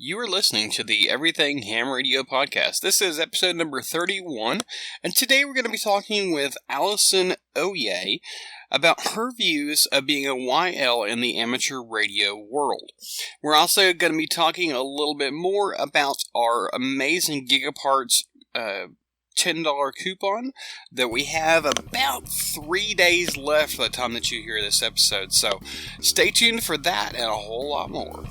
You are listening to the Everything Ham Radio podcast. This is episode number 31, and today we're going to be talking with Allison Oye about her views of being a YL in the amateur radio world. We're also going to be talking a little bit more about our amazing Gigaparts $10 coupon that we have about 3 days left by the time that you hear this episode. So stay tuned for that and a whole lot more.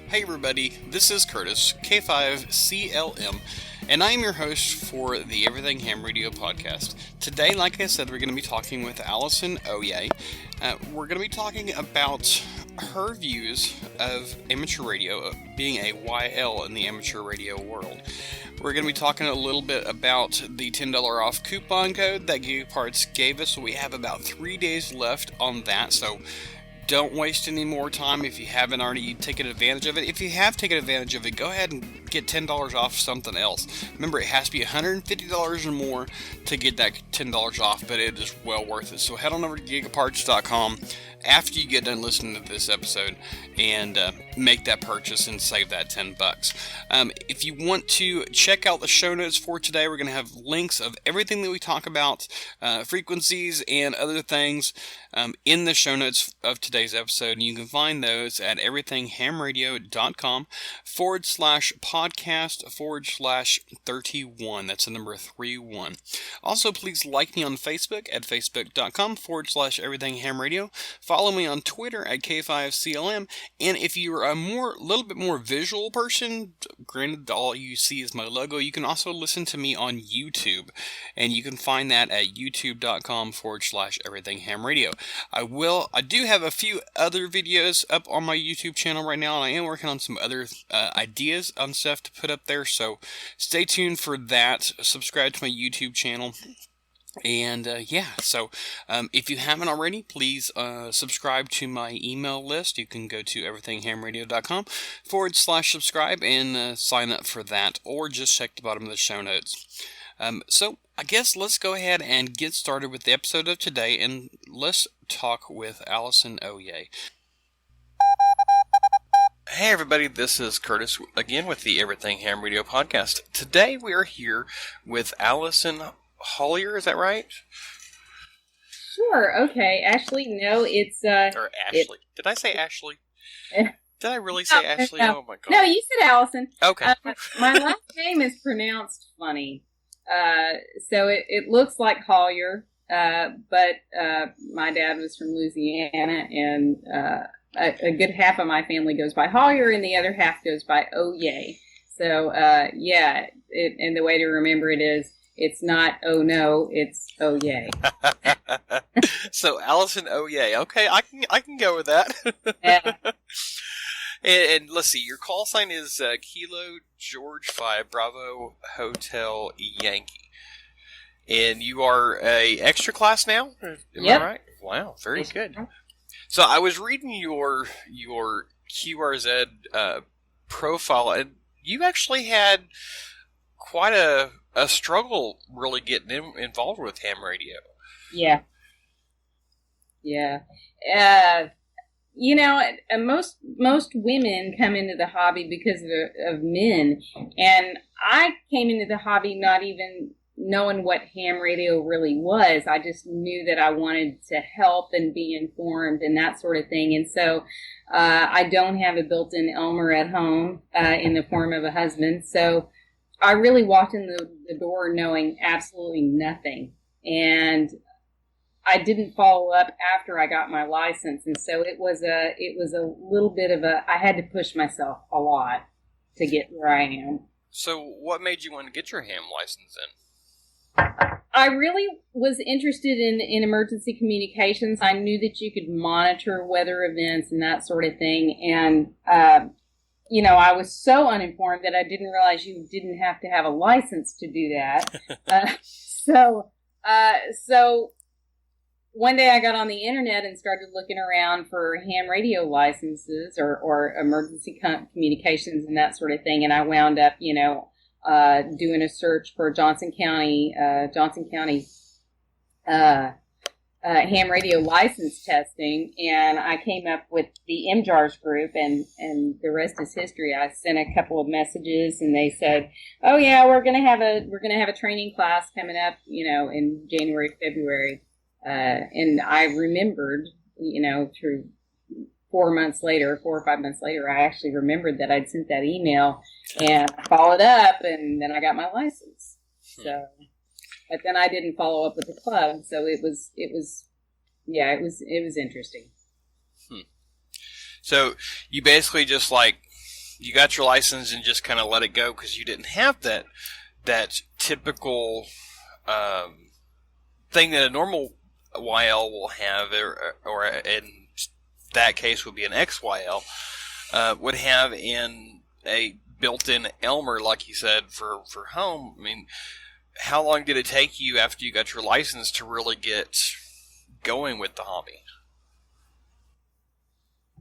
Hey everybody, this is Curtis, K5CLM, and I am your host for the Everything Ham Radio podcast. Today, like I said, we're going to be talking with Allison Oye. We're going to be talking about her views of amateur radio, being a YL in the amateur radio world. We're going to be talking a little bit about the $10 off coupon code that Gigaparts gave us. So we have about 3 days left on that, so don't waste any more time if you haven't already taken advantage of it. If you have taken advantage of it, go ahead and get $10 off something else. Remember, it has to be $150 or more to get that $10 off, but it is well worth it. So head on over to gigaparts.com after you get done listening to this episode and make that purchase and save that $10. If you want to check out the show notes for today, we're going to have links of everything that we talk about, frequencies and other things in the show notes of today's episode. And you can find those at everythinghamradio.com/podcast/31. That's the number 31. Also, please like me on Facebook at facebook.com/everythinghamradio. Follow me on Twitter at K5CLM. And if you're a little bit more visual person, granted all you see is my logo, you can also listen to me on YouTube. And you can find that at youtube.com/everythinghamradio. I do have a few other videos up on my YouTube channel right now, and I am working on some other ideas on stuff to put up there, so stay tuned for that. Subscribe to my YouTube channel. And so if you haven't already, please subscribe to my email list. You can go to everythinghamradio.com/subscribe and sign up for that, or just check the bottom of the show notes. So I guess let's go ahead and get started with the episode of today, and let's talk with Allison Oye. Hey everybody, this is Curtis again with the Everything Ham Radio podcast. Today we are here with Allison Hollier, is that right? Sure, okay. Ashley, no, it's or Ashley. Did I say Ashley? Did I really say Ashley? No. Oh my god. No, you said Allison. Okay. My last name is pronounced funny. So it looks like Hollier, but my dad was from Louisiana, and a good half of my family goes by Hollier, and the other half goes by Oye. So, and the way to remember it is, it's not oh no, it's oh yay. So Allison Oye. Okay, I can go with that. Yeah. And let's see, your call sign is Kilo George 5 Bravo Hotel Yankee. And you are a extra class now? Am Yep. I right? Wow, very good. So I was reading your QRZ profile, and you actually had quite a struggle really getting involved with ham radio. Yeah. Yeah. Most women come into the hobby because of men, and I came into the hobby not even knowing what ham radio really was. I just knew that I wanted to help and be informed and that sort of thing. And so I don't have a built-in Elmer at home in the form of a husband, so I really walked in the door knowing absolutely nothing, and I didn't follow up after I got my license, and so it was a little bit of I had to push myself a lot to get where I am. So what made you want to get your ham license then? I really was interested in emergency communications. I knew that you could monitor weather events and that sort of thing, and I was so uninformed that I didn't realize you didn't have to have a license to do that. So one day I got on the internet and started looking around for ham radio licenses or emergency communications and that sort of thing. And I wound up, doing a search for Johnson County, ham radio license testing, and I came up with the MJARS group, and the rest is history. I sent a couple of messages, and they said, "Oh yeah, we're gonna have a training class coming up, in January, February." And I remembered, through 4 or 5 months later, I actually remembered that I'd sent that email, and I followed up, and then I got my license. So. But then I didn't follow up with the club, so it was interesting. So you basically just you got your license and just kind of let it go because you didn't have that typical thing that a normal YL will have, or in that case would be an XYL, would have in a built-in Elmer, like you said, for home. I mean, how long did it take you after you got your license to really get going with the hobby?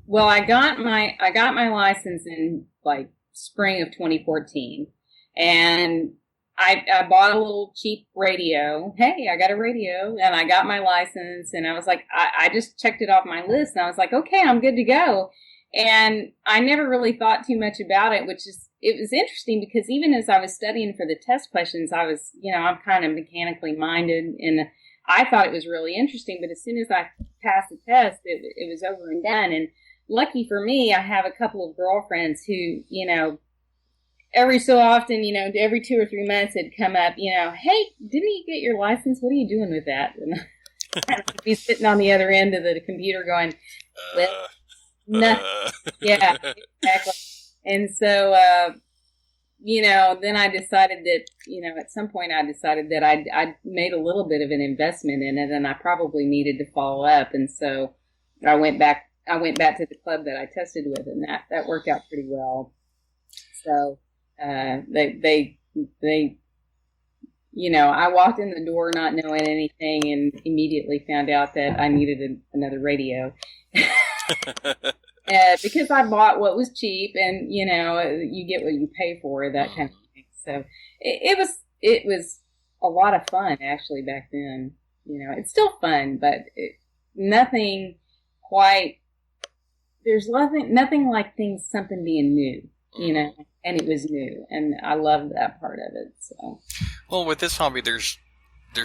Well, I got my license in spring of 2014, and I bought a little cheap radio. Hey, I got a radio, and I got my license, and I was like, I just checked it off my list, and I was like, okay, I'm good to go. And I never really thought too much about it, it was interesting because even as I was studying for the test questions, I was, I'm kind of mechanically minded, and I thought it was really interesting. But as soon as I passed the test, it was over and done. And lucky for me, I have a couple of girlfriends who, every so often, every 2 or 3 months it'd come up, hey, didn't you get your license? What are you doing with that? And I'd be sitting on the other end of the computer going, well, nothing. Yeah, exactly. And so, then I decided that, at some point I decided that I'd made a little bit of an investment in it, and I probably needed to follow up. And so I went back to the club that I tested with, and that worked out pretty well. So, they I walked in the door not knowing anything and immediately found out that I needed another radio. Because I bought what was cheap, and you get what you pay for, that kind of thing. So it was a lot of fun actually back then. It's still fun, but nothing quite. There's nothing like something being new, and it was new, and I loved that part of it. So, well, with this hobby, there's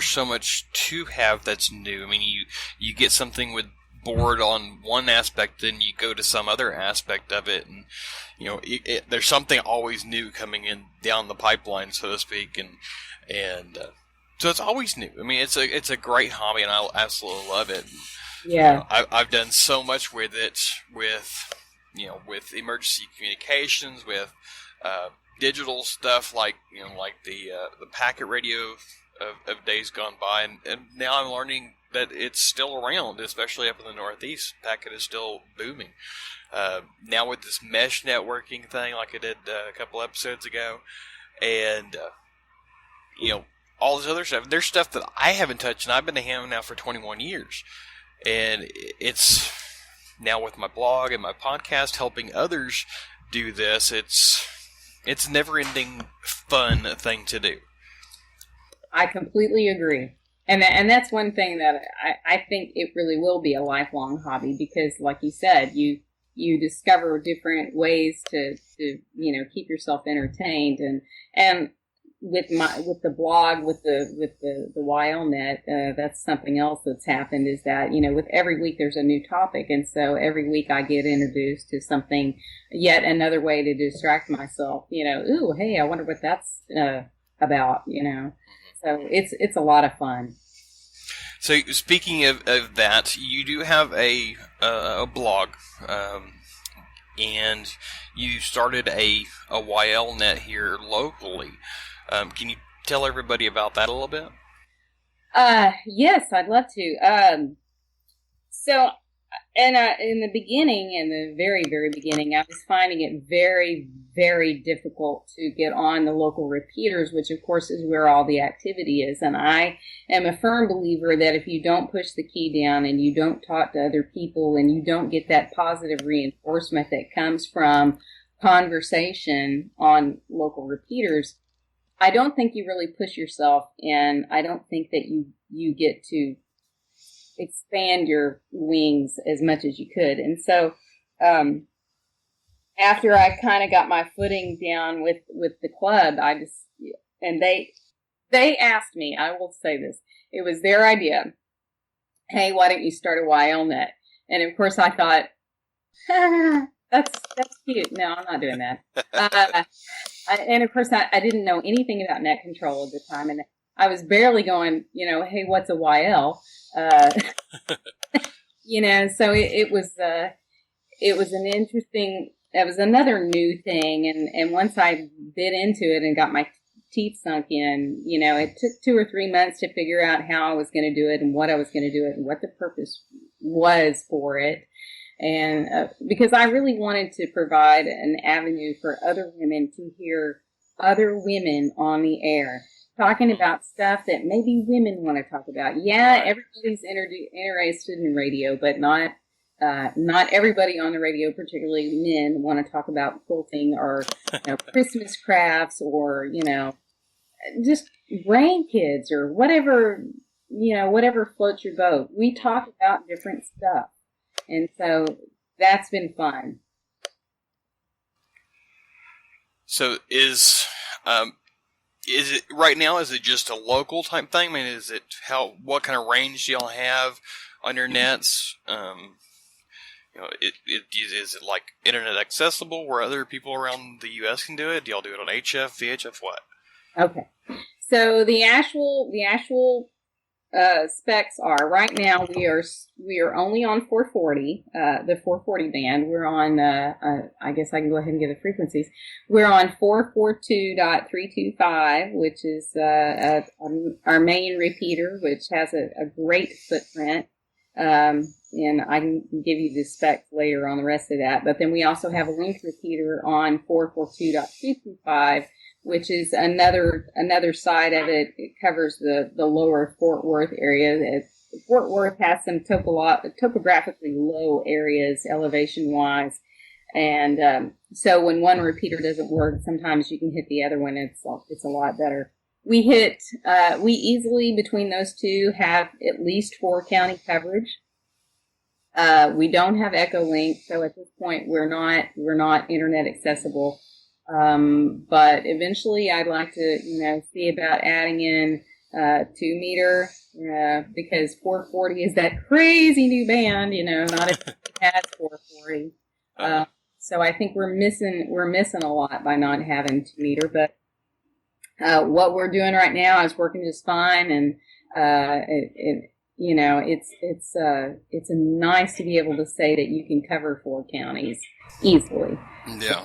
so much to have that's new. I mean, you get something with bored on one aspect, then you go to some other aspect of it, and there's something always new coming in down the pipeline, so to speak, and so it's always new. I mean, it's a great hobby, and I absolutely love it. Yeah, I've done so much with it, with emergency communications, with digital stuff like the packet radio of days gone by, and now I'm learning that it's still around, especially up in the Northeast. Packet is still booming. Now with this mesh networking thing, like I did a couple episodes ago, and all this other stuff. There's stuff that I haven't touched, and I've been a ham now for 21 years, and it's now with my blog and my podcast helping others do this. It's a never-ending fun thing to do. I completely agree. And that's one thing that I think it really will be a lifelong hobby, because like you said, you discover different ways to keep yourself entertained, and with the blog, with the YLNet, that's something else that's happened, is that with every week there's a new topic, and so every week I get introduced to something, yet another way to distract myself. Ooh, hey, I wonder what that's about. So it's a lot of fun. So speaking of that, you do have a blog, and you started a YLNet here locally. Can you tell everybody about that a little bit? Yes, I'd love to. So And in the beginning, in the very, very beginning, I was finding it very, very difficult to get on the local repeaters, which of course is where all the activity is. And I am a firm believer that if you don't push the key down and you don't talk to other people and you don't get that positive reinforcement that comes from conversation on local repeaters, I don't think you really push yourself, and I don't think that you get to expand your wings as much as you could. And so after I kind of got my footing down with the club, and they asked me, I will say this, it was their idea. Hey, why don't you start a YLNet? And of course I thought, that's cute. No, I'm not doing that. And of course I didn't know anything about net control at the time. And I was barely going, hey, what's a YL? So it was an interesting, that was another new thing. And once I bit into it and got my teeth sunk in, it took 2 or 3 months to figure out how I was going to do it and what I was going to do it and what the purpose was for it. And because I really wanted to provide an avenue for other women to hear other women on the air talking about stuff that maybe women want to talk about. Yeah, everybody's interested in radio, but not everybody on the radio, particularly men, want to talk about quilting or Christmas crafts or just grandkids or whatever floats your boat. We talk about different stuff, and so that's been fun. So is it right now? Is it just a local type thing? I mean, what kind of range do y'all have on your nets? Is it like internet accessible where other people around the U.S. can do it? Do y'all do it on HF, VHF, what? Okay, so the actual specs are right now we are only on 440, the 440 band. We're on I guess I can go ahead and give the frequencies. We're on 442.325, which is our main repeater, which has a great footprint. And I can give you the specs later on the rest of that. But then we also have a link repeater on 442.225, which is another side of it. It covers the lower Fort Worth area. Fort Worth has some topographically low areas elevation-wise. And so when one repeater doesn't work, sometimes you can hit the other one. It's a lot better. We easily, between those two, have at least 4 county coverage. We don't have Echolink, so at this point we're not internet accessible. But eventually I'd like to, see about adding in 2 meter, because 440 is that crazy new band, not everybody has 440. So I think we're missing a lot by not having 2 meter, but what we're doing right now is working just fine, and it's nice to be able to say that you can cover 4 counties easily. Yeah.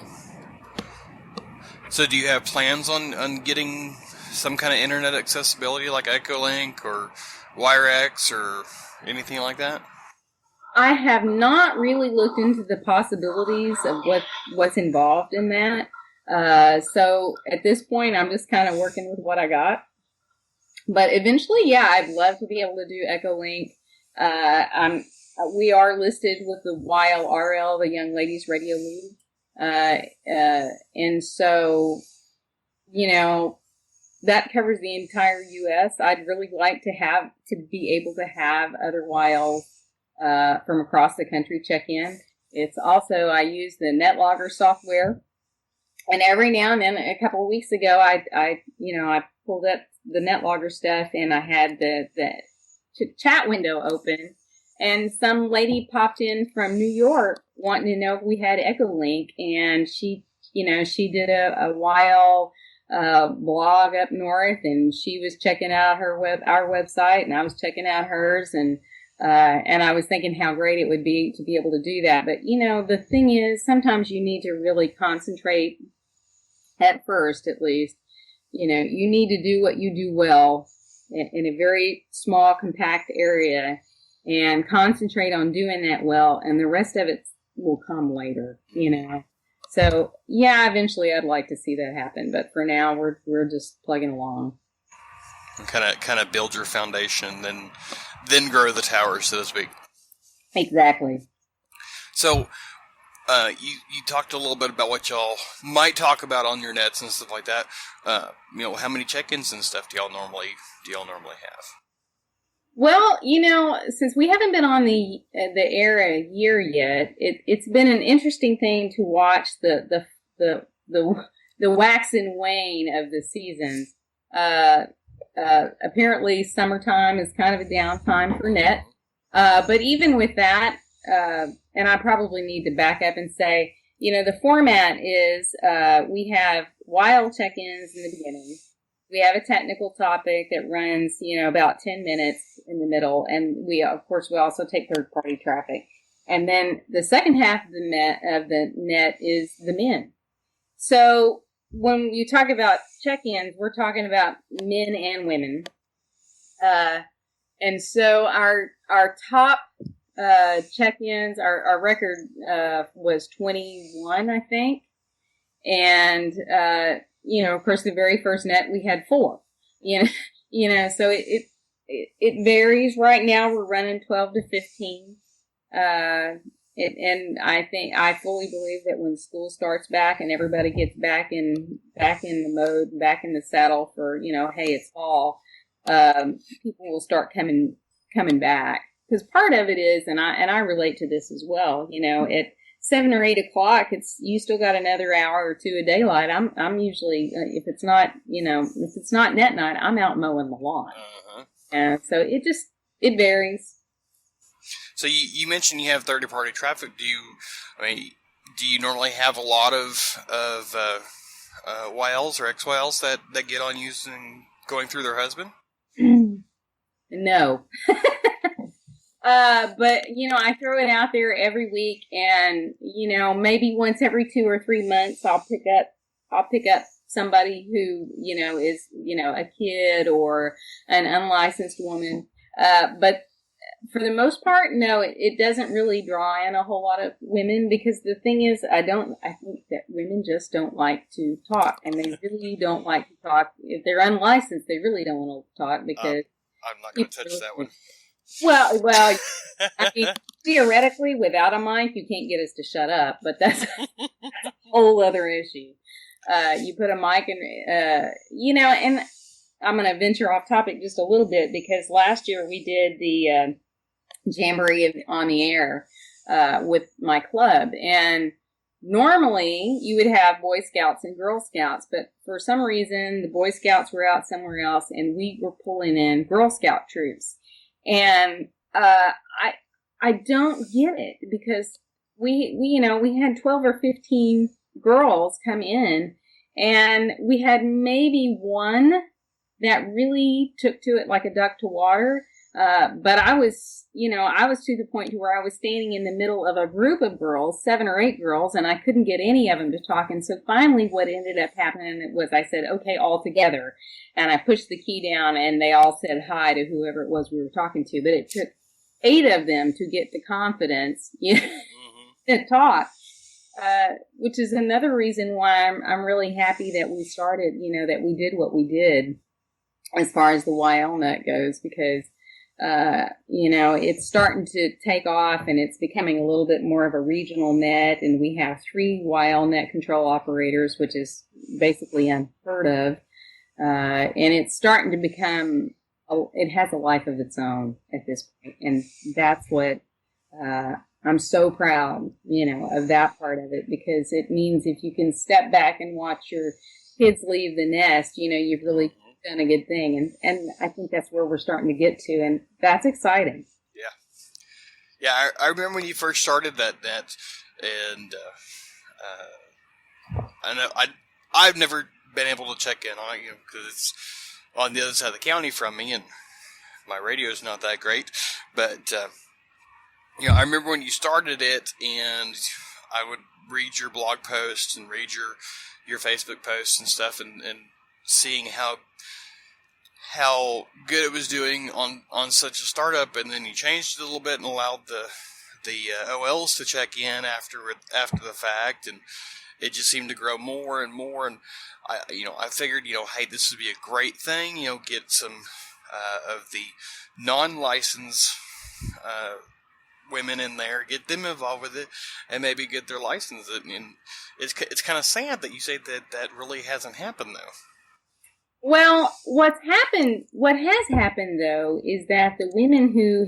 So do you have plans on getting some kind of internet accessibility like Echolink or WireX or anything like that? I have not really looked into the possibilities of what's involved in that. So at this point, I'm just kind of working with what I got. But eventually, yeah, I'd love to be able to do Echolink. We are listed with the YLRL, the Young Ladies Radio League. And so, that covers the entire U.S. I'd really like to be able to have other YLs from across the country check in. It's also, I use the NetLogger software, and every now and then, a couple of weeks ago, I pulled up the NetLogger stuff, and I had the chat window open, and some lady popped in from New York wanting to know if we had Echolink, and she did a while blog up north, and she was checking out our website, and I was checking out hers, and I was thinking how great it would be to be able to do that. But the thing is, sometimes you need to really concentrate at first, at least. You need to do what you do well in a very small, compact area, and concentrate on doing that well, and the rest of it will come later, So yeah, eventually I'd like to see that happen, but for now we're just plugging along. Kind of build your foundation, then grow the tower, so to speak. Exactly. So, you talked a little bit about what y'all might talk about on your nets and stuff like that. How many check-ins and stuff do y'all normally have? Well, since we haven't been on the air a year yet, it's been an interesting thing to watch the wax and wane of the seasons. Apparently, summertime is kind of a downtime for net, but even with that, and I probably need to back up and say, the format is we have wild check-ins in the beginning. We have a technical topic that runs, about 10 minutes in the middle. And we also take third-party traffic. And then the second half of the net is the men. So when you talk about check-ins, we're talking about men and women. And so our top check-ins, our record was 21, I think. And of course, the very first net we had 4. So it varies. Right now, we're running 12 to 15. And I fully believe that when school starts back and everybody gets back in the mode, back in the saddle for hey, it's fall, people will start coming back, because part of it is, and I relate to this as well. At 7 or 8 o'clock, you still got another hour or 2 of daylight. I'm usually, if it's not net night, I'm out mowing the lawn. And so it varies. So you mentioned you have third-party traffic. Do you normally have a lot of YLs or XYLs that get on using going through their husband? No. But I throw it out there every week, and maybe once every 2 or 3 months I'll pick up somebody who is a kid or an unlicensed woman. But for the most part, no, it doesn't really draw in a whole lot of women, because the thing is, I think that women just don't like to talk, and they really don't like to talk. If they're unlicensed, they really don't want to talk, because I'm not going to touch that one. Well, I mean, theoretically, without a mic, you can't get us to shut up, but that's a whole other issue. You put a mic in, and I'm going to venture off topic just a little bit, because last year we did the Jamboree on the Air with my club, and normally you would have Boy Scouts and Girl Scouts, but for some reason the Boy Scouts were out somewhere else, and we were pulling in Girl Scout troops. And I don't get it, because we had 12 or 15 girls come in, and we had maybe one that really took to it like a duck to water. But I was to the point to where I was standing in the middle of a group of girls, 7 or 8 girls, and I couldn't get any of them to talk. And so finally what ended up happening was I said, okay, all together. And I pushed the key down, and they all said hi to whoever it was we were talking to. But it took 8 of them to get the confidence to talk, which is another reason why I'm really happy that we started, that we did what we did as far as the YL net goes, because it's starting to take off, and it's becoming a little bit more of a regional net, and we have 3 YL net control operators, which is basically unheard of. And it's starting to become, it has a life of its own at this point. And that's what, I'm so proud, of that part of it, because it means if you can step back and watch your kids leave the nest, you've really done a good thing. And I think that's where we're starting to get to, and that's exciting. Yeah. I remember when you first started that net, and I know I've never been able to check in on it, because it's on the other side of the county from me, and my radio is not that great. But I remember when you started it, and I would read your blog posts and read your Facebook posts and stuff, and seeing how good it was doing on such a startup, and then you changed it a little bit and allowed the OLs to check in after the fact, and it just seemed to grow more and more. And I figured, hey, this would be a great thing, get some of the non-licensed women in there, get them involved with it, and maybe get their license. And it's kind of sad that you say that really hasn't happened, though. Well, what has happened though, is that the women who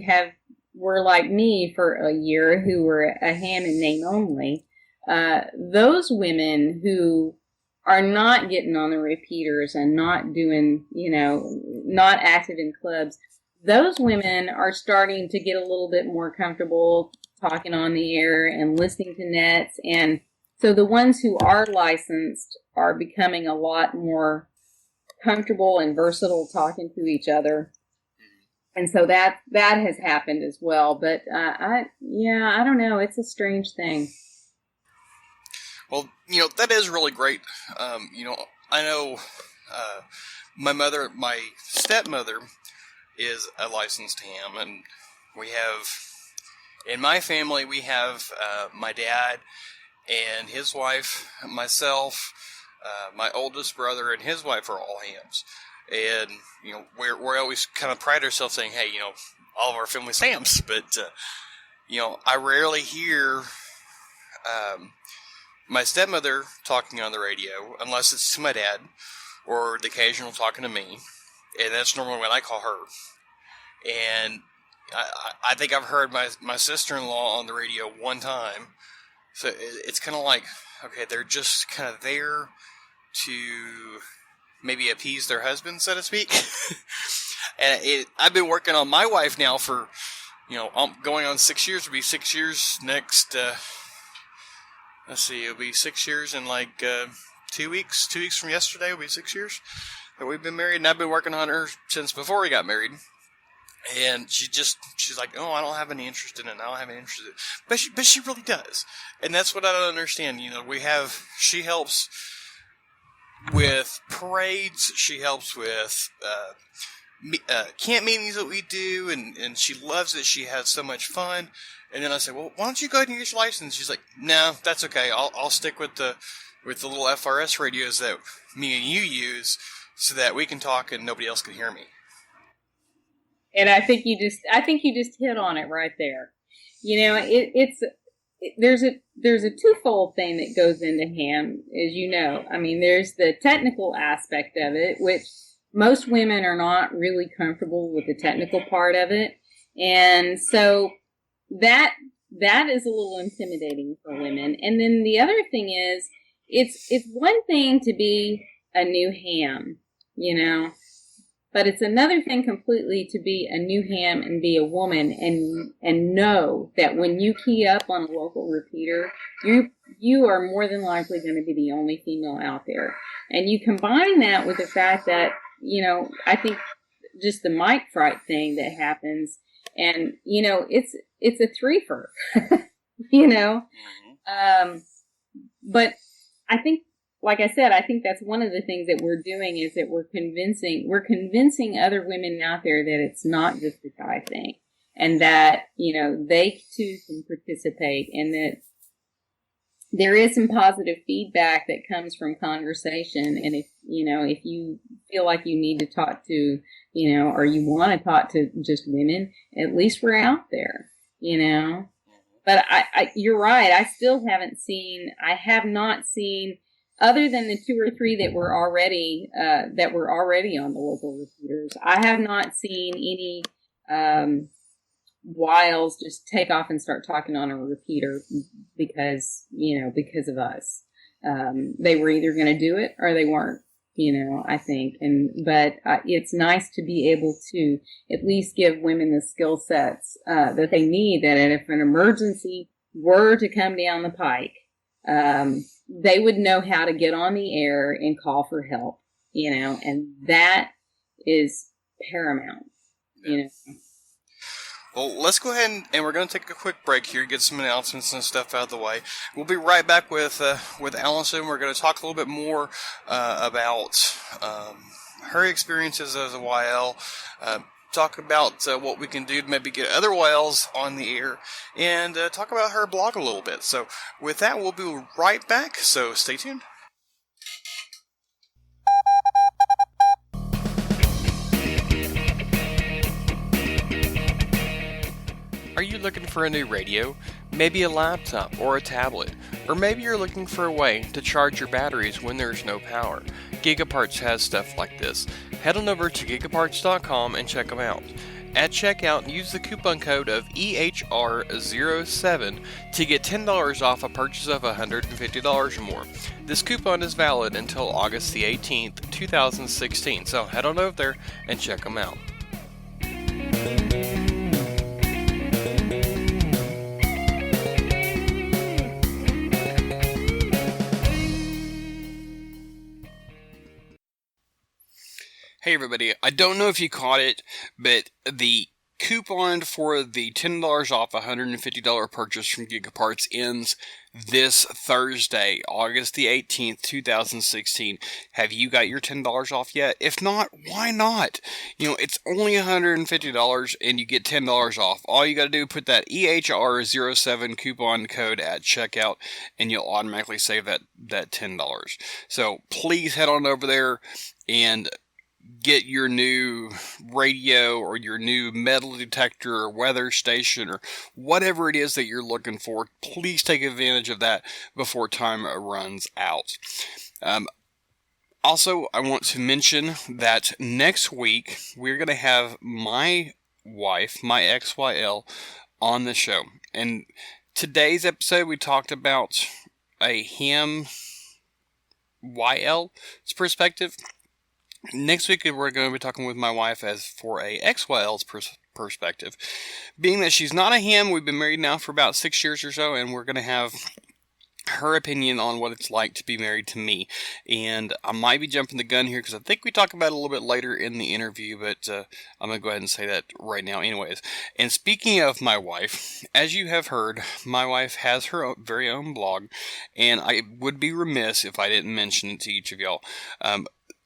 were like me for a year, who were a ham in name only, those women who are not getting on the repeaters and not doing, not active in clubs, those women are starting to get a little bit more comfortable talking on the air and listening to nets. And so the ones who are licensed are becoming a lot more comfortable and versatile talking to each other. And so that has happened as well. But I don't know. It's a strange thing. Well, that is really great. I know my stepmother is a licensed ham, and in my family, we have my dad and his wife, myself, my oldest brother and his wife are all hams. And, we're always kind of pride ourselves saying, hey, all of our family's hams. But, I rarely hear my stepmother talking on the radio, unless it's to my dad, or the occasional talking to me. And that's normally when I call her. And I think I've heard my sister-in-law on the radio one time. So it's kind of like, okay, they're just kind of there to maybe appease their husband, so to speak. And I've been working on my wife now for, going on 6 years. It'll be 6 years next, let's see, it'll be 6 years in like 2 weeks. 2 weeks from yesterday will be 6 years that we've been married. And I've been working on her since before we got married. And she's like, oh, I don't have any interest in it. I don't have any interest in it. But she really does. And that's what I don't understand. She helps with parades. She helps with camp meetings that we do. And she loves it. She has so much fun. And then I say, well, why don't you go ahead and get your license? She's like, no, that's okay. I'll stick with the little FRS radios that me and you use so that we can talk and nobody else can hear me. And I think you just hit on it right there. There's a twofold thing that goes into ham, as you know. I mean, there's the technical aspect of it, which most women are not really comfortable with the technical part of it. And so that is a little intimidating for women. And then the other thing is, it's one thing to be a new ham, but it's another thing completely to be a new ham and be a woman and know that when you key up on a local repeater, you are more than likely going to be the only female out there. And you combine that with the fact that, I think just the mic fright thing that happens, and, it's a threefer, but I think, like I said, I think that's one of the things that we're doing, is that we're convincing other women out there that it's not just a guy thing, and that, they too can participate, and that there is some positive feedback that comes from conversation. And if you feel like you need to talk to, or you want to talk to just women, at least we're out there, But you're right. I have not seen, other than the 2 or 3 that were already on the local repeaters, I have not seen any wiles just take off and start talking on a repeater because of us. They were either going to do it or they weren't, I think. But it's nice to be able to at least give women the skill sets that they need, that if an emergency were to come down the pike, they would know how to get on the air and call for help, and that is paramount, Well, let's go ahead and we're going to take a quick break here, get some announcements and stuff out of the way. We'll be right back with Allison. We're going to talk a little bit more about her experiences as a YL, talk about what we can do to maybe get other YLs on the air, and talk about her blog a little bit. So with that, we'll be right back, so stay tuned. Are you looking for a new radio? Maybe a laptop or a tablet? Or maybe you're looking for a way to charge your batteries when there's no power? Gigaparts has stuff like this. Head on over to gigaparts.com and check them out. At checkout, use the coupon code of ETH031 to get $10 off a purchase of $150 or more. This coupon is valid until August the 18th, 2016, so head on over there and check them out. Hey everybody, I don't know if you caught it, but the coupon for the $10 off a $150 purchase from Gigaparts ends this Thursday, August the 18th, 2016. Have you got your $10 off yet? If not, why not? You know, it's only $150 and you get $10 off. All you got to do is put that EHR07 coupon code at checkout and you'll automatically save that $10. So please head on over there and get your new radio or your new metal detector or weather station or whatever it is that you're looking for. Please take advantage of that before time runs out. Also, I want to mention that next week we're going to have my wife, my XYL, on the show. And today's episode we talked about a ham YL's perspective. Next week, we're going to be talking with my wife as for a XYL's perspective. Being that she's not a ham, we've been married now for about 6 years or so, and we're going to have her opinion on what it's like to be married to me. And I might be jumping the gun here because I think we talk about it a little bit later in the interview, but I'm going to go ahead and say that right now anyways. And speaking of my wife, as you have heard, my wife has her very own blog, and I would be remiss if I didn't mention it to each of y'all.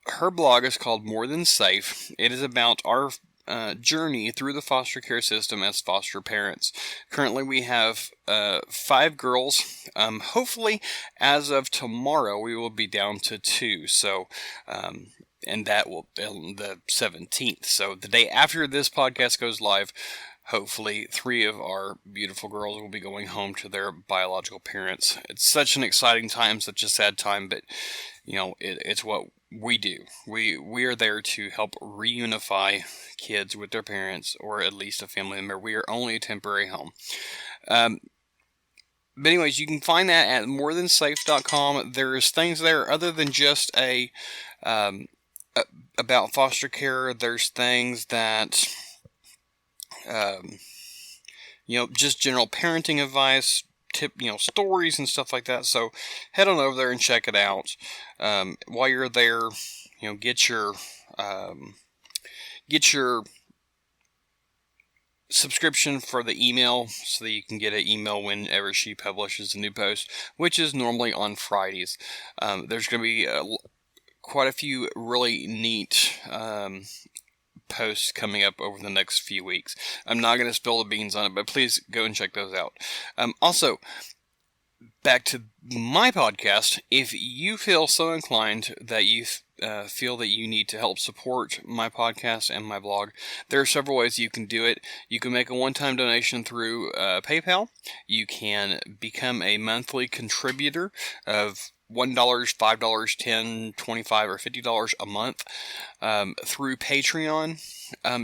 Her blog is called More Than Safe. It is about our journey through the foster care system as foster parents. Currently, we have 5 girls. Hopefully, as of tomorrow, we will be down to 2. So, and that will be on the 17th. So, the day after this podcast goes live, hopefully 3 of our beautiful girls will be going home to their biological parents. It's such an exciting time, such a sad time, but you know, it's what we do. We are there to help reunify kids with their parents, or at least a family member. We are only a temporary home. But anyways, you can find that at morethansafe.com. There's things there other than just about foster care. There's things that just general parenting advice, stories and stuff like that. So head on over there and check it out. While you're there, get your subscription for the email so that you can get an email whenever she publishes a new post, which is normally on Fridays. There's going to be quite a few really neat posts coming up over the next few weeks. I'm not going to spill the beans on it, but please go and check those out. Also, back to my podcast, if you feel so inclined that you feel that you need to help support my podcast and my blog, there are several ways you can do it. You can make a one-time donation through PayPal. You can become a monthly contributor of $1, $5, $10, $25, or $50 a month through Patreon.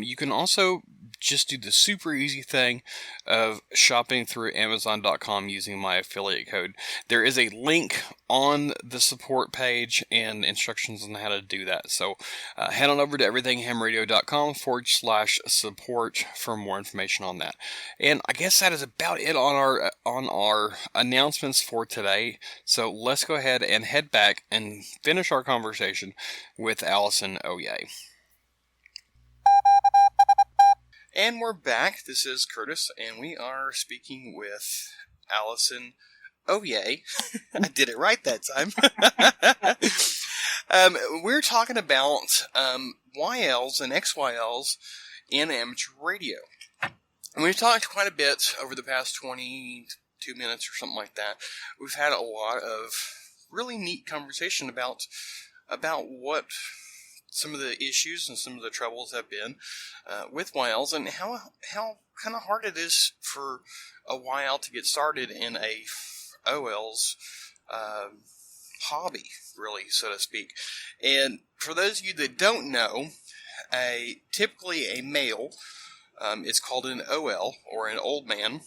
You can also just do the super easy thing of shopping through Amazon.com using my affiliate code. There is a link on the support page and instructions on how to do that. So head on over to everythinghamradio.com/support for more information on that. And I guess that is about it on our announcements for today. So let's go ahead and head back and finish our conversation with Allison Oye. And we're back. This is Curtis, and we are speaking with Allison Oye. I did it right that time. We're talking about YLs and XYLs in amateur radio. And we've talked quite a bit over the past 22 minutes or something like that. We've had a lot of really neat conversation about what some of the issues and some of the troubles have been with YLs, and how kind of hard it is for a YL to get started in a OL's hobby, really, so to speak. And for those of you that don't know, typically a male is called an OL, or an old man,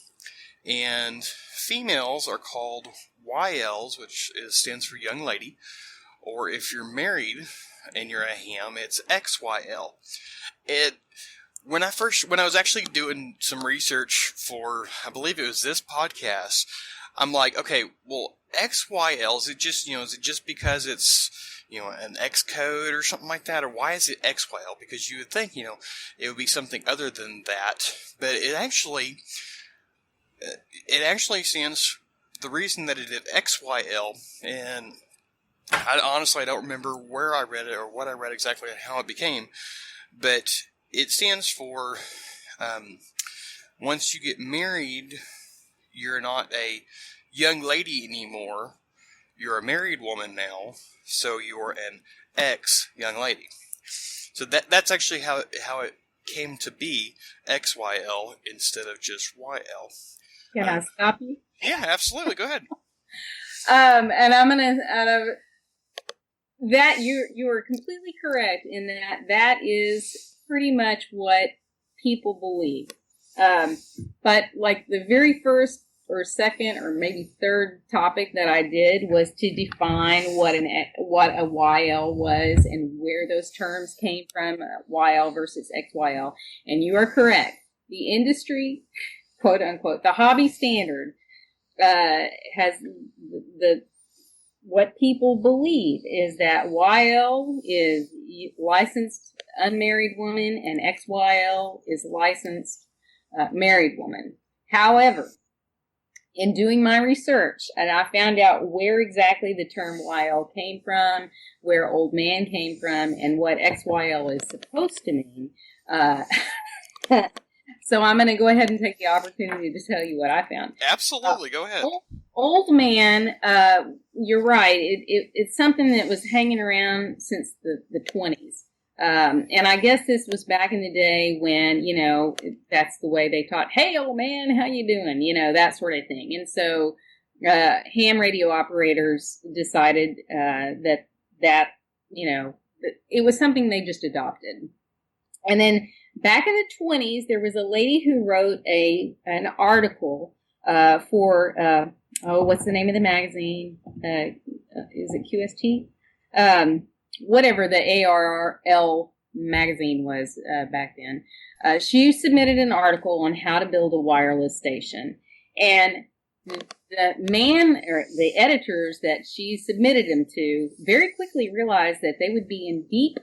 and females are called YLs, which stands for young lady, or if you're married and you're a ham, it's XYL. When I was actually doing some research for, I believe it was this podcast, I'm like, okay, well, XYL, is it just because it's, an X code or something like that, or why is it XYL? Because you would think, it would be something other than that, but it actually stands, the reason that it did XYL, and I don't remember where I read it or what I read exactly and how it became, but it stands for, once you get married, you're not a young lady anymore, you're a married woman now, so you're an ex-young lady. So that's actually how it came to be, XYL instead of just YL. Can I stop you? Yeah, absolutely. Go ahead. And I'm gonna that you are completely correct in that is pretty much what people believe. But like the very first or second or maybe third topic that I did was to define what a YL was and where those terms came from, YL versus XYL. And you are correct. The industry, quote unquote, the hobby standard has what people believe is that YL is licensed unmarried woman and XYL is licensed married woman. However, in doing my research, and I found out where exactly the term YL came from, where old man came from, and what XYL is supposed to mean. So I'm going to go ahead and take the opportunity to tell you what I found. Absolutely, go ahead. Old man, you're right. It's something that was hanging around since the 20s. And I guess this was back in the day when, that's the way they taught, hey, old man, how you doing? That sort of thing. And so ham radio operators decided that it was something they just adopted. And then back in the 20s, there was a lady who wrote an article for, what's the name of the magazine? Is it QST? Whatever the ARRL magazine was back then. She submitted an article on how to build a wireless station. And the editors that she submitted them to very quickly realized that they would be in deep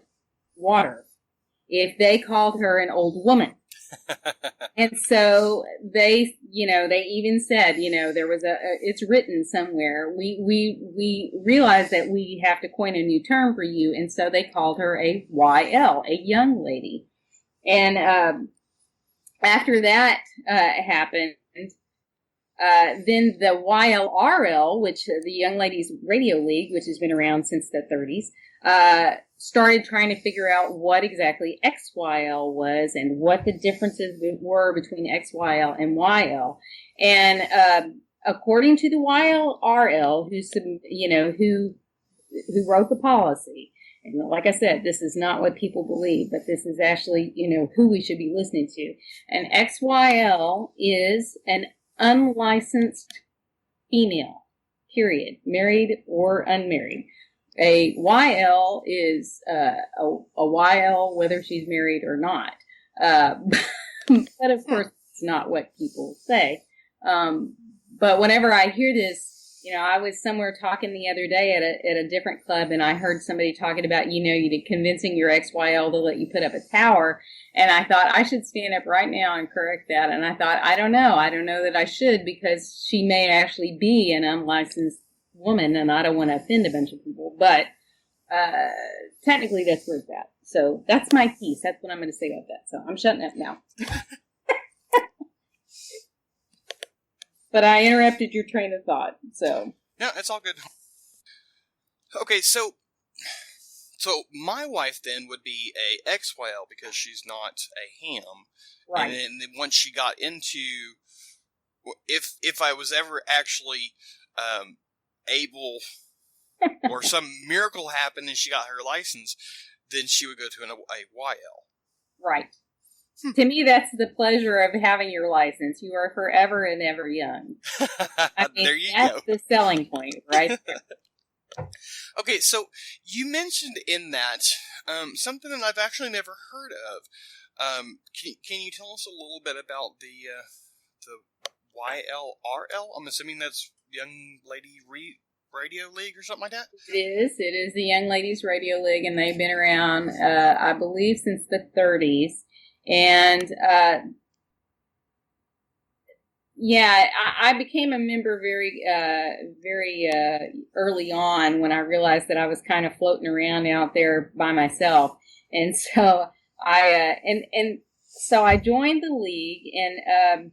water if they called her an old woman. And so they even said, there was it's written somewhere. We realized that we have to coin a new term for you. And so they called her a YL, a young lady. And, after that, happened, then the YLRL, which the Young Ladies Radio League, which has been around since the 30s, started trying to figure out what exactly XYL was and what the differences were between XYL and YL. And according to the YLRL, who wrote the policy, and like I said, this is not what people believe, but this is actually, who we should be listening to. And XYL is an unlicensed female, period, married or unmarried. A YL is a YL whether she's married or not. But of course, it's not what people say. But whenever I hear this, I was somewhere talking the other day at a different club, and I heard somebody talking about, you convincing your XYL to let you put up a tower. And I thought I should stand up right now and correct that. And I thought, I don't know that I should, because she may actually be an unlicensed woman, and I don't want to offend a bunch of people. But technically that's where it's at. So that's my piece. That's what I'm going to say about that. So I'm shutting up now. But I interrupted your train of thought. So no, it's all good. Okay, so my wife then would be a XYL because she's not a ham. right. And then once she got into, if I was ever actually able, or some miracle happened and she got her license, then she would go to a YL. Right. To me, that's the pleasure of having your license. You are forever and ever young. I mean, there you that's go. the selling point, right there. Okay, so you mentioned in that something that I've actually never heard of. Can you tell us a little bit about the YLRL? I'm assuming that's Young Lady Radio League or something like that? It is. It is the Young Ladies Radio League, and they've been around, I believe, since the 30s. And yeah, I became a member very early on when I realized that I was kind of floating around out there by myself, and so so I joined the league, and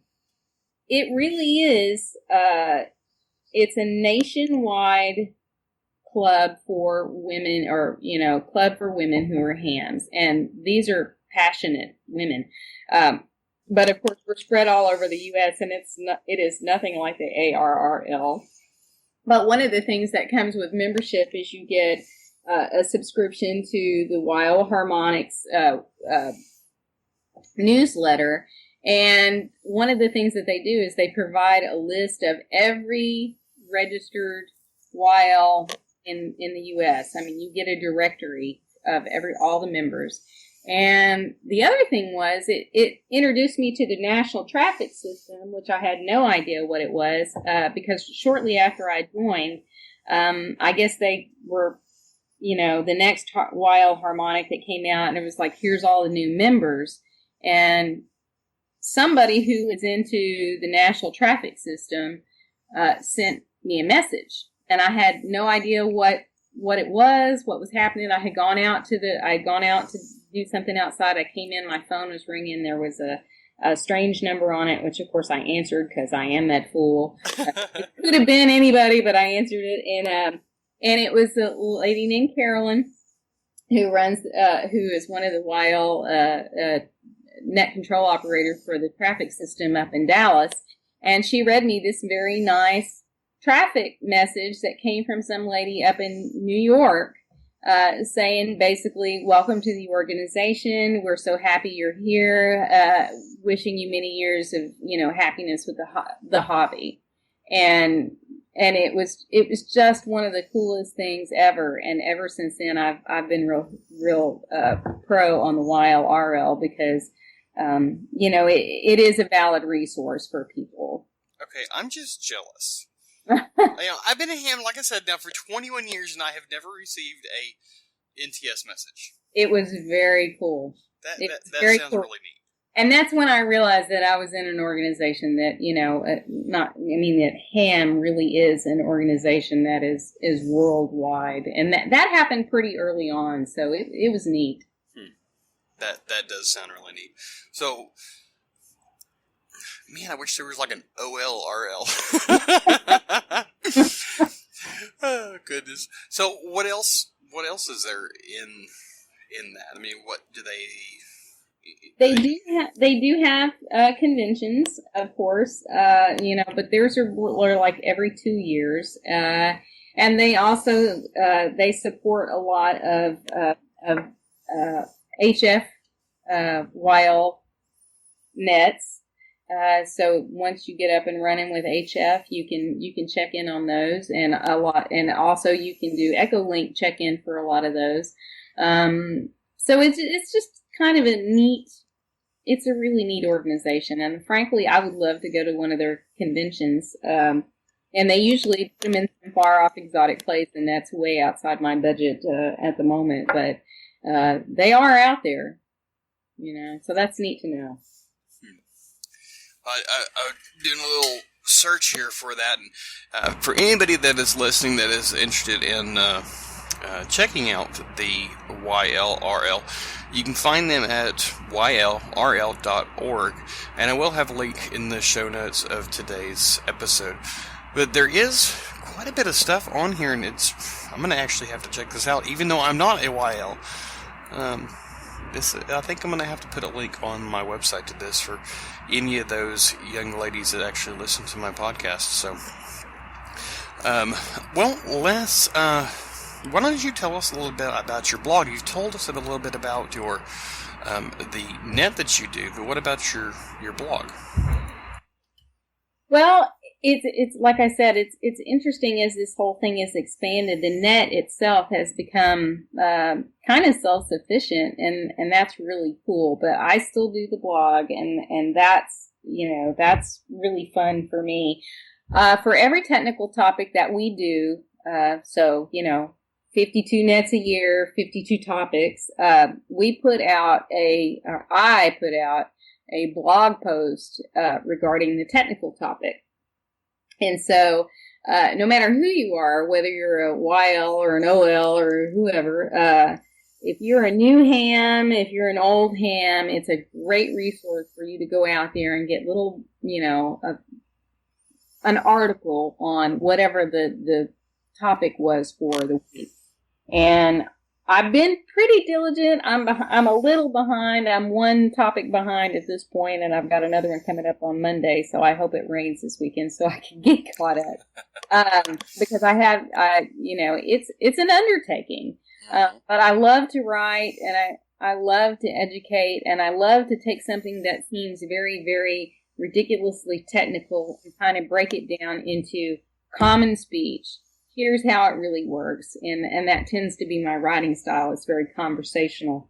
it really is it's a nationwide club for women, or club for women who are hams, and these are passionate women. But of course, we're spread all over the U.S., and it is nothing like the ARRL. But one of the things that comes with membership is you get a subscription to the Wild Harmonics newsletter. And one of the things that they do is they provide a list of every registered YL in the U.S. I mean, you get a directory of all the members. And the other thing was it introduced me to the national traffic system, which I had no idea what it was, because shortly after I joined, I guess they were, the next Wild Harmonic that came out, and it was like, here's all the new members. And somebody who was into the national traffic system sent me a message, and I had no idea what it was, what was happening. I had gone out to do something outside. I came in, my phone was ringing. There was a strange number on it, which of course I answered because I am that fool. It could have been anybody, but I answered it, and it was a lady named Carolyn who is one of the YL net control operators for the traffic system up in Dallas, and she read me this very nice traffic message that came from some lady up in New York, saying basically, welcome to the organization. We're so happy you're here. Wishing you many years of, happiness with the hobby. And it was just one of the coolest things ever. And ever since then, I've been real pro on the YLRL because, it is a valid resource for people. Okay, I'm just jealous. I've been a ham, like I said, now for 21 years, and I have never received a NTS message. It was very cool. That very sounds cool. really neat. And that's when I realized that I was in an organization that, that ham really is an organization that is worldwide. And that happened pretty early on, so it was neat. That does sound really neat. So, man, I wish there was like an OLRL. Oh, goodness. So, what else is there in that? I mean, what do they... They do have conventions, of course, but theirs are like every 2 years. And they also, they support a lot of HF, YL nets. So once you get up and running with HF, you can check in on those, and also you can do Echolink check-in for a lot of those. So it's just kind of it's a really neat organization, and frankly, I would love to go to one of their conventions. And they usually put them in some far off exotic place, and that's way outside my budget at the moment. But they are out there, so that's neat to know. I'm doing a little search here for that, and for anybody that is listening that is interested in checking out the YLRL, you can find them at ylrl.org, and I will have a link in the show notes of today's episode. But there is quite a bit of stuff on here, and I'm going to actually have to check this out, even though I'm not a YL. I think I'm going to have to put a link on my website to this for any of those young ladies that actually listen to my podcast. So, Les, why don't you tell us a little bit about your blog? You've told us a little bit about your the net that you do, but what about your blog? Well, it's like I said, it's interesting as this whole thing is expanded. The net itself has become kind of self-sufficient, and that's really cool. But I still do the blog, and that's really fun for me. For every technical topic that we do, 52 nets a year, 52 topics. I put out a blog post regarding the technical topic. And so, no matter who you are, whether you're a YL or an OL or whoever, if you're a new ham, if you're an old ham, it's a great resource for you to go out there and get little, an article on whatever the topic was for the week. And I've been pretty diligent. I'm a little behind. I'm one topic behind at this point, and I've got another one coming up on Monday. So I hope it rains this weekend so I can get caught up. Because it's an undertaking. But I love to write, and I love to educate, and I love to take something that seems very, very ridiculously technical and kind of break it down into common speech. Here's how it really works. And that tends to be my writing style. It's very conversational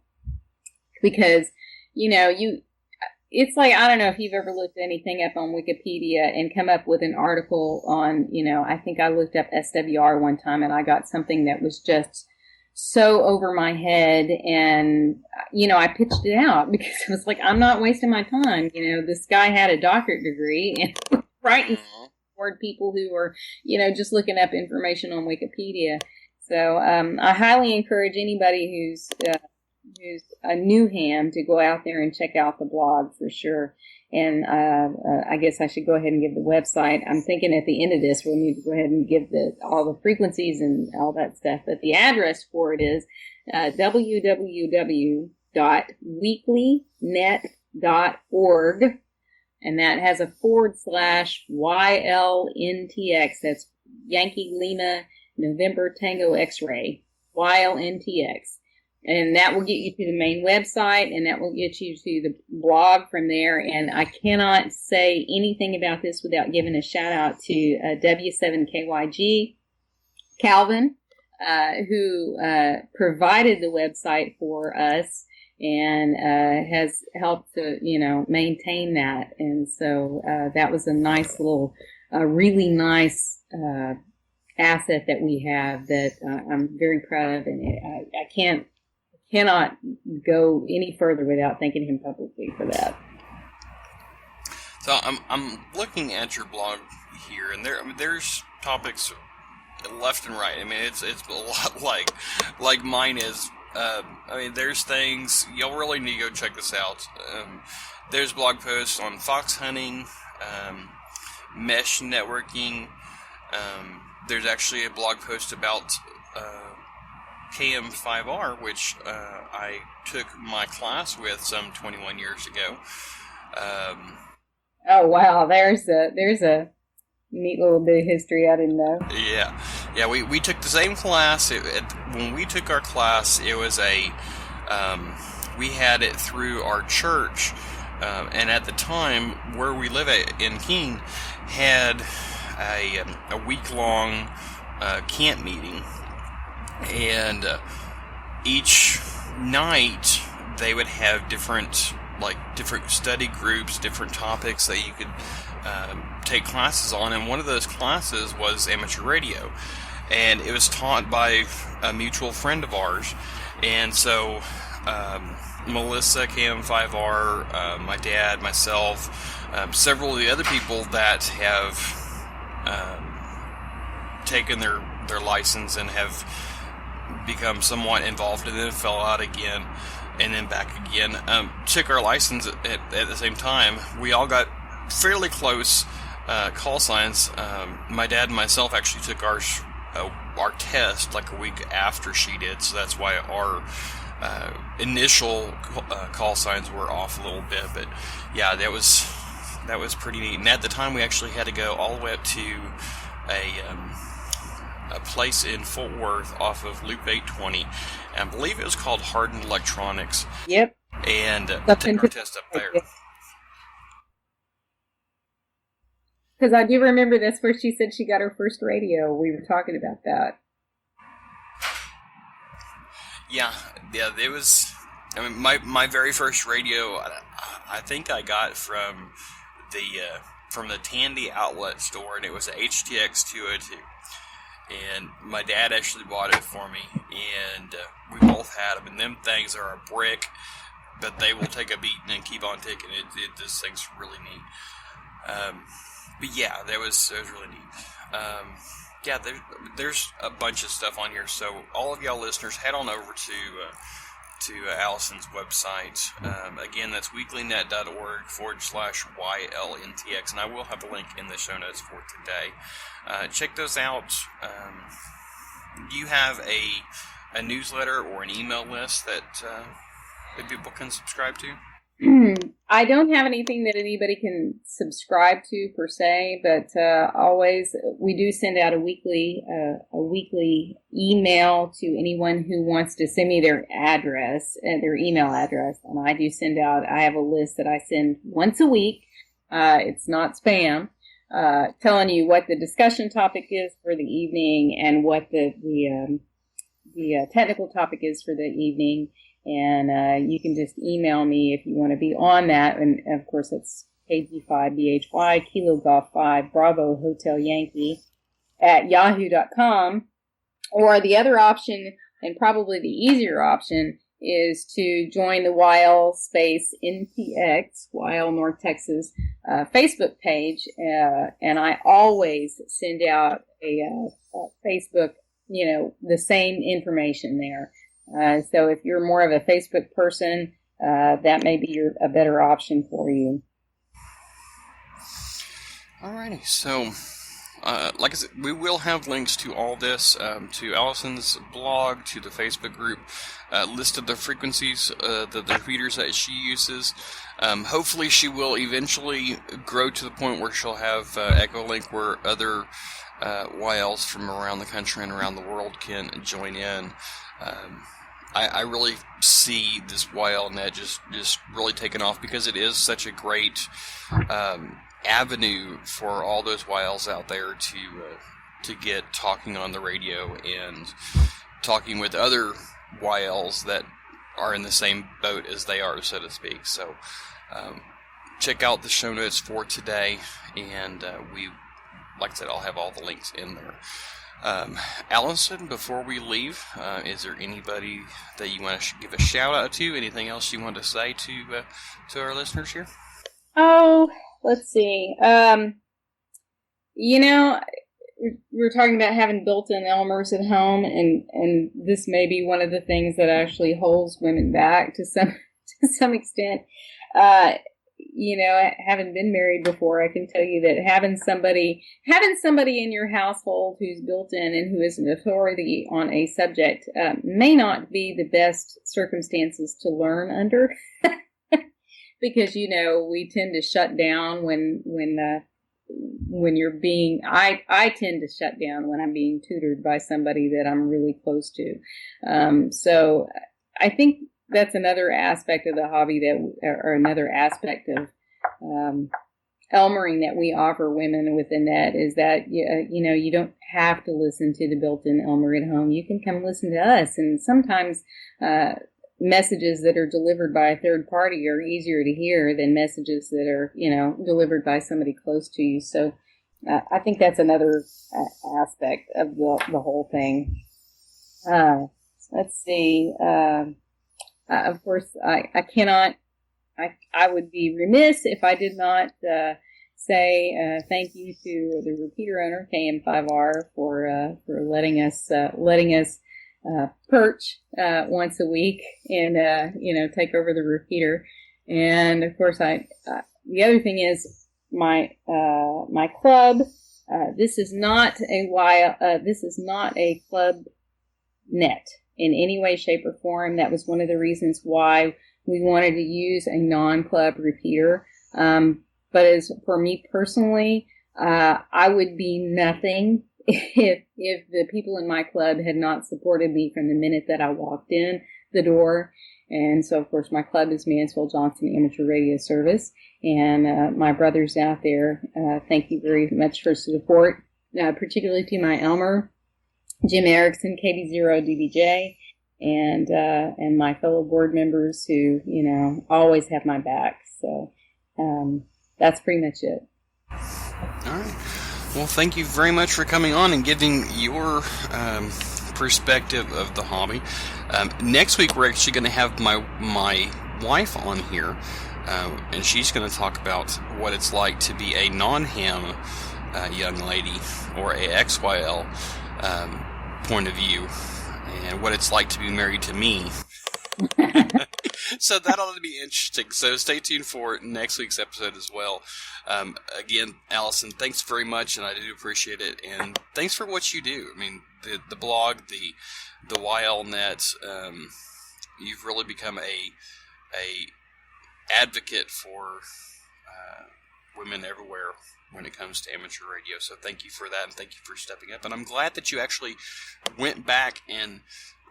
because, it's like, I don't know if you've ever looked anything up on Wikipedia and come up with an article on, I think I looked up SWR one time and I got something that was just so over my head. And, I pitched it out because it was like, I'm not wasting my time. This guy had a doctorate degree and writing people who are, just looking up information on Wikipedia. So I highly encourage anybody who's a new ham to go out there and check out the blog for sure. And I guess I should go ahead and give the website. I'm thinking at the end of this, we'll need to go ahead and give all the frequencies and all that stuff. But the address for it is www.weeklynet.org. And that has a /YLNTX. That's Yankee Lima November Tango X-Ray. YLNTX. And that will get you to the main website, and that will get you to the blog from there. And I cannot say anything about this without giving a shout out to W7KYG, Calvin, who provided the website for us. And has helped to, maintain that. And so that was a nice little, really nice asset that we have that I'm very proud of. And I cannot go any further without thanking him publicly for that. So I'm looking at your blog here, and there's topics left and right. I mean, it's a lot like mine is. There's things, you'll really need to go check this out. There's blog posts on fox hunting, mesh networking. There's actually a blog post about KM5R, which I took my class with some 21 years ago. Oh, wow. There's a neat little bit of history I didn't know. Yeah, we took the same class. When we took our class, it was we had it through our church, and at the time where we live in Keene had a week-long camp meeting, and each night they would have different study groups, different topics that you could take classes on, and one of those classes was amateur radio, and it was taught by a mutual friend of ours. And so Melissa, KM5R, my dad, myself, several of the other people that have taken their license and have become somewhat involved, and then fell out again, and then back again. Took our license at the same time. We all got fairly close call signs. My dad and myself actually took our test like a week after she did, so that's why our initial call signs were off a little bit. But yeah, that was pretty neat. And at the time, we actually had to go all the way up to a place in Fort Worth off of Loop 820, and I believe it was called Hardened Electronics. Yep. And take our test up there. Because I do remember that's where she said she got her first radio. We were talking about that. Yeah, it was. I mean, my very first radio, I think I got from the Tandy outlet store, and it was a HTX 202. And my dad actually bought it for me, and we both had them. And them things are a brick, but they will take a beating and keep on ticking. This thing's really neat. But yeah, that was really neat. Yeah, there's a bunch of stuff on here. So all of y'all listeners, head on over to Allison's website. Again, that's weeklynet.org/YLNTX, and I will have a link in the show notes for today. Check those out. Do you have a newsletter or an email list that people can subscribe to? I don't have anything that anybody can subscribe to per se, but always we do send out a weekly email to anyone who wants to send me their address, their email address, and I do send out. I have a list that I send once a week. It's not spam, telling you what the discussion topic is for the evening and what the technical topic is for the evening. And you can just email me if you want to be on that. And, of course, it's KG5BHY, Kilo Golf 5, Bravo Hotel Yankee at yahoo.com. Or the other option, and probably the easier option, is to join the YL Space NTX, YL North Texas, Facebook page. And I always send out a Facebook, the same information there. So if you're more of a Facebook person, that may be a better option for you. Alrighty, so like I said, we will have links to all this, to Allison's blog, to the Facebook group, list of the frequencies, the repeaters that she uses. Hopefully she will eventually grow to the point where she'll have Echolink, where other YLs from around the country and around the world can join in. I really see this YLNet just really taking off, because it is such a great avenue for all those YLs out there to get talking on the radio and talking with other YLs that are in the same boat as they are, so to speak. So check out the show notes for today, and like I said, I'll have all the links in there. Allison, before we leave, is there anybody that you want to give a shout out to? Anything else you want to say to our listeners here? Oh, let's see. We're talking about having built-in Elmers at home, and this may be one of the things that actually holds women back to some extent. Having been married before, I can tell you that having somebody in your household who's built in and who is an authority on a subject may not be the best circumstances to learn under, because we tend to shut down when you're being. I tend to shut down when I'm being tutored by somebody that I'm really close to. So I think that's another aspect of the hobby or another aspect of Elmering that we offer women with the net, is that you don't have to listen to the built-in Elmer at home. You can come listen to us, and sometimes messages that are delivered by a third party are easier to hear than messages that are delivered by somebody close to you. So I think that's another aspect of the whole thing. Let's see. Of course, I cannot. I would be remiss if I did not say thank you to the repeater owner KM5R for letting us perch once a week and take over the repeater. And of course, the other thing is my club. This is not a club net in any way, shape, or form. That was one of the reasons why we wanted to use a non-club repeater. But as for me personally, I would be nothing if the people in my club had not supported me from the minute that I walked in the door. And so, of course, my club is Mansfield Johnson Amateur Radio Service. And my brothers out there, thank you very much for support, particularly to my Elmer, Jim Erickson, KB0DBJ, and my fellow board members who, always have my back. So that's pretty much it. All right. Well, thank you very much for coming on and giving your perspective of the hobby. Next week, we're actually going to have my wife on here, and she's going to talk about what it's like to be a non-ham young lady, or a XYL point of view, and what it's like to be married to me. So that ought to be interesting. So stay tuned for next week's episode as well. Again, Allison, thanks very much, and I do appreciate it. And thanks for what you do. I mean, the blog, the YLNet, you've really become a advocate for women everywhere when it comes to amateur radio. So thank you for that, and thank you for stepping up. And I'm glad that you actually went back and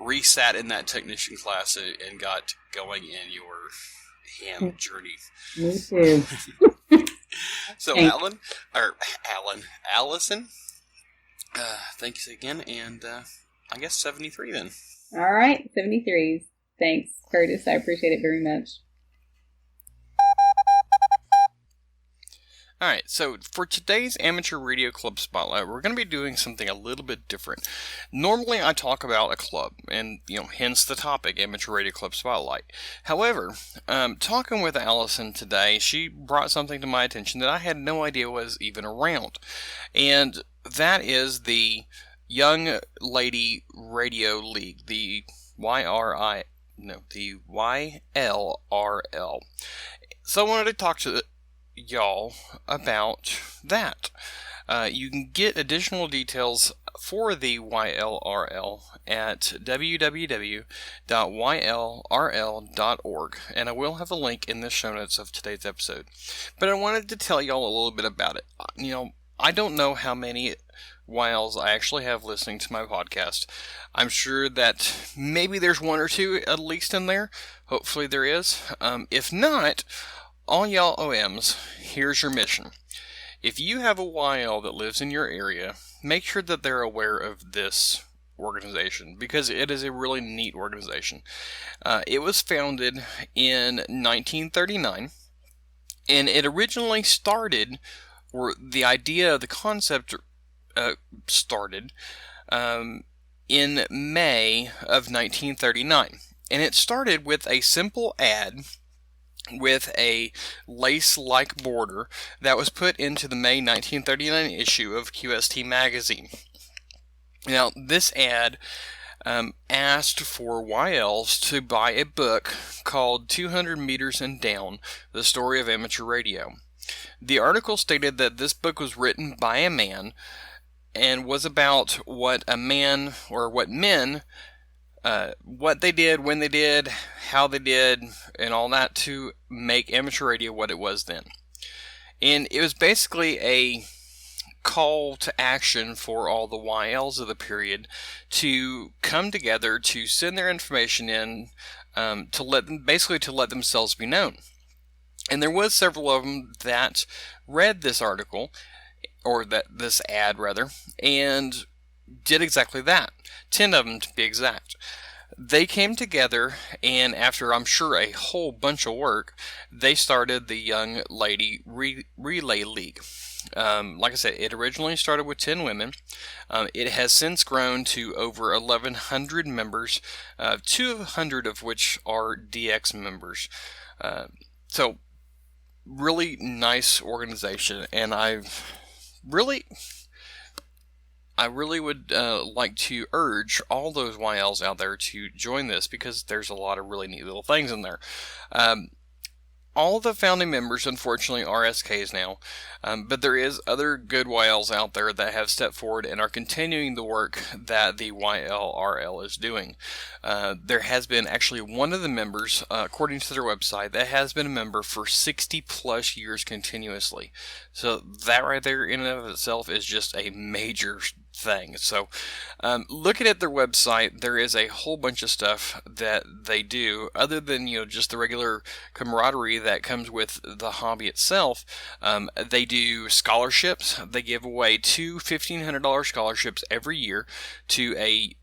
resat in that technician class and got going in your ham journey. Me too. So Allison, thanks again, and I guess 73 then. All right, 73s. Thanks, Curtis. I appreciate it very much. Alright, so for today's Amateur Radio Club Spotlight, we're going to be doing something a little bit different. Normally I talk about a club, and hence the topic, Amateur Radio Club Spotlight. However, talking with Allison today, she brought something to my attention that I had no idea was even around. And that is the Young Lady Radio League, the YLRL. So I wanted to talk to y'all about that. You can get additional details for the YLRL at www.ylrl.org, and I will have a link in the show notes of today's episode. But I wanted to tell y'all a little bit about it. I don't know how many YLs I actually have listening to my podcast. I'm sure that maybe there's one or two at least in there. Hopefully there is. If not, all y'all OMs, here's your mission. If you have a YL that lives in your area, make sure that they're aware of this organization, because it is a really neat organization. It was founded in 1939, and it originally started, or the idea, the concept started in May of 1939. And it started with a simple ad with a lace-like border that was put into the May 1939 issue of QST magazine. Now, this ad asked for YLs to buy a book called 200 Meters and Down, The Story of Amateur Radio. The article stated that this book was written by a man and was about what men what they did, when they did, how they did, and all that to make amateur radio what it was then. And it was basically a call to action for all the YLs of the period to come together to send their information in, to let themselves be known. And there was several of them that read this article, or this ad rather, and did exactly that. 10 of them to be exact. They came together, and after, I'm sure, a whole bunch of work, they started the Young Lady Relay League. Like I said, it originally started with 10 women. It has since grown to over 1,100 members, 200 of which are DX members. So, really nice organization, and I I really would like to urge all those YLs out there to join this, because there's a lot of really neat little things in there. All the founding members, unfortunately, are SKs now, but there is other good YLs out there that have stepped forward and are continuing the work that the YLRL is doing. There has been actually one of the members, according to their website, that has been a member for 60 plus years continuously. So that right there in and of itself is just a major thing. So looking at their website, there is a whole bunch of stuff that they do other than just the regular camaraderie that comes with the hobby itself. They do scholarships. They give away two $1,500 scholarships every year to a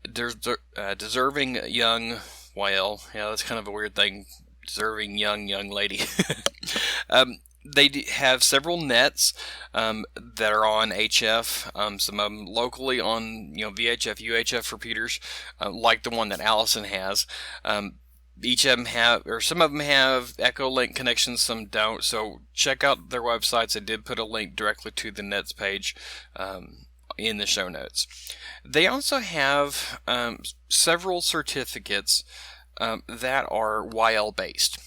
deserving young YL. Yeah, that's kind of a weird thing, deserving young lady. They have several nets that are on HF, some of them locally on VHF, UHF repeaters, like the one that Allison has. Each of them have, or some of them have Echolink connections, some don't. So check out their websites. I did put a link directly to the nets page in the show notes. They also have several certificates that are YL based.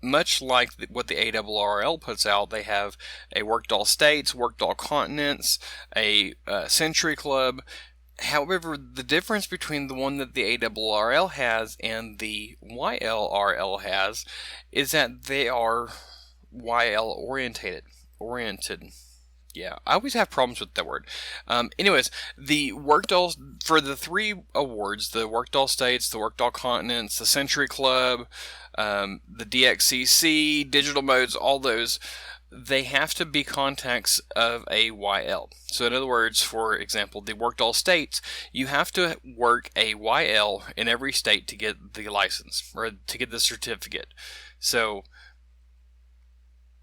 Much like what the ARRL puts out, they have a Worked All States, Worked All Continents, a Century Club. However, the difference between the one that the ARRL has and the YLRL has is that they are YL oriented. Yeah, I always have problems with that word. Anyways, the Worked All, for the three awards, the Worked All States, the Worked All Continents, the Century Club, the DXCC, Digital Modes, all those, they have to be contacts of a YL. So in other words, for example, the Worked All States, you have to work a YL in every state to get the license, or to get the certificate. So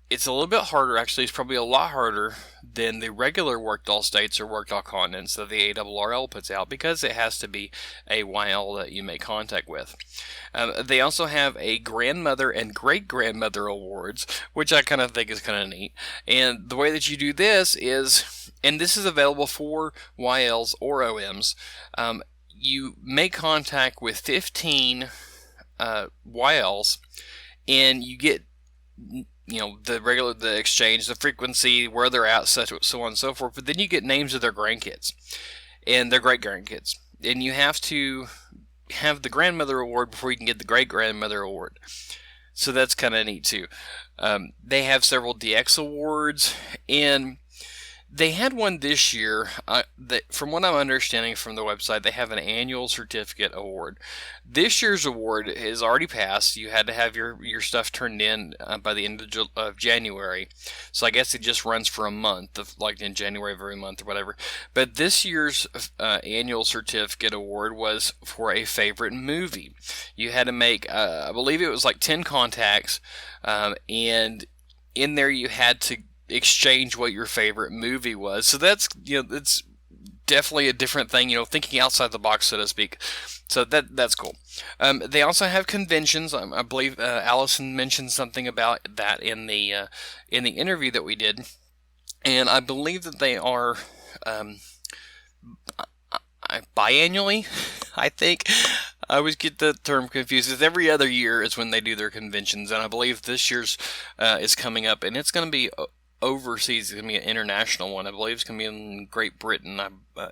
it's a little bit harder, actually. It's probably a lot harder than the regular Worked All States or Worked All Continents that the ARRL puts out, because it has to be a YL that you make contact with. They also have a Grandmother and Great-Grandmother Awards, which I kind of think is kind of neat. And the way that you do this is, and this is available for YLs or OMs, you make contact with 15 YLs, and you get the exchange, the frequency, where they're at, so on and so forth. But then you get names of their grandkids and their great grandkids, and you have to have the grandmother award before you can get the great grandmother award. So that's kind of neat too. They have several DX awards, and they had one this year. From what I'm understanding from the website, they have an annual certificate award. This year's award is already passed. You had to have your stuff turned in by the end of January. So I guess it just runs for a month, like in January of every month or whatever. But this year's annual certificate award was for a favorite movie. You had to make, I believe it was like 10 contacts, and in there you had to exchange what your favorite movie was. So that's it's definitely a different thing, thinking outside the box, so to speak. So that's cool. They also have conventions. I believe Allison mentioned something about that in the interview that we did, and I believe that they are biannually. I think I always get the term confused. It's every other year is when they do their conventions, and I believe this year's is coming up, and it's going to be overseas. It's going to be an international one. I believe it's going to be in Great Britain,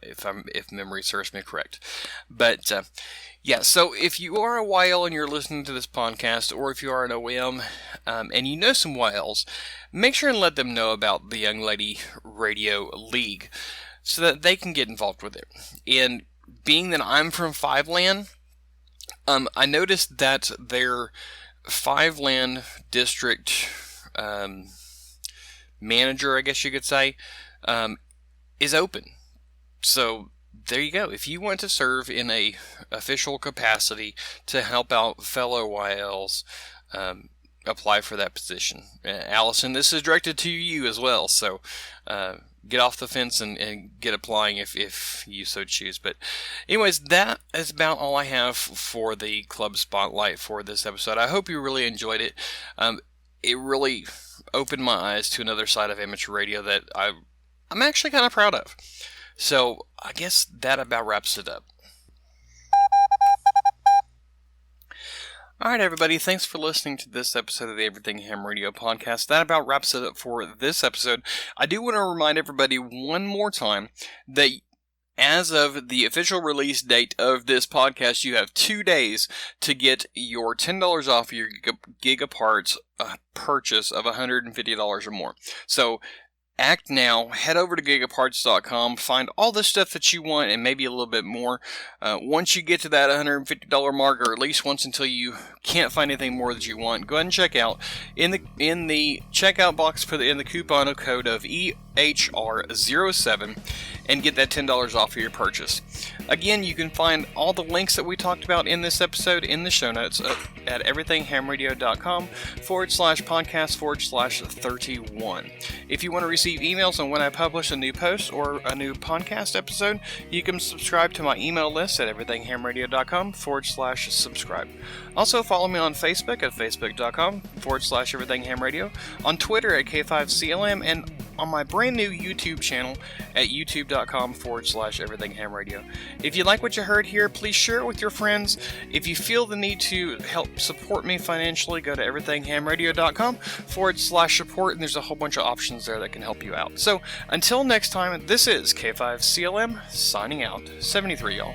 if memory serves me correct. But yeah, so if you are a YL and you're listening to this podcast, or if you are an OM and you know some YLs, make sure and let them know about the Young Lady Radio League so that they can get involved with it. And being that I'm from Five Land, I noticed that their Five Land district manager, I guess you could say, is open. So there you go. If you want to serve in a official capacity to help out fellow YLs, apply for that position. Allison, this is directed to you as well. So get off the fence and get applying if you so choose. But anyways, that is about all I have for the club spotlight for this episode. I hope you really enjoyed it. It really opened my eyes to another side of amateur radio that I'm actually kind of proud of. So I guess that about wraps it up. Alright everybody, thanks for listening to this episode of the Everything Ham Radio podcast. That about wraps it up for this episode. I do want to remind everybody one more time that as of the official release date of this podcast, you have 2 days to get your $10 off your Gigaparts purchase of $150 or more. So act now, head over to gigaparts.com, find all the stuff that you want and maybe a little bit more. Once you get to that $150 mark, or at least once until you can't find anything more that you want, go ahead and check out. In the checkout box, put in the coupon code of ETH031 and get that $10 off of your purchase. Again, you can find all the links that we talked about in this episode in the show notes at everythinghamradio.com/podcast/31. If you want to receive emails on when I publish a new post or a new podcast episode, you can subscribe to my email list at everythinghamradio.com/subscribe. Also, follow me on Facebook at facebook.com/everythinghamradio, on Twitter at K5CLM, and on my brand new YouTube channel at youtube.com/everythinghamradio. If you like what you heard here, please share it with your friends. If you feel the need to help support me financially, go to everythinghamradio.com/support, and there's a whole bunch of options there that can help you out. So until next time, this is K5CLM signing out. 73, y'all.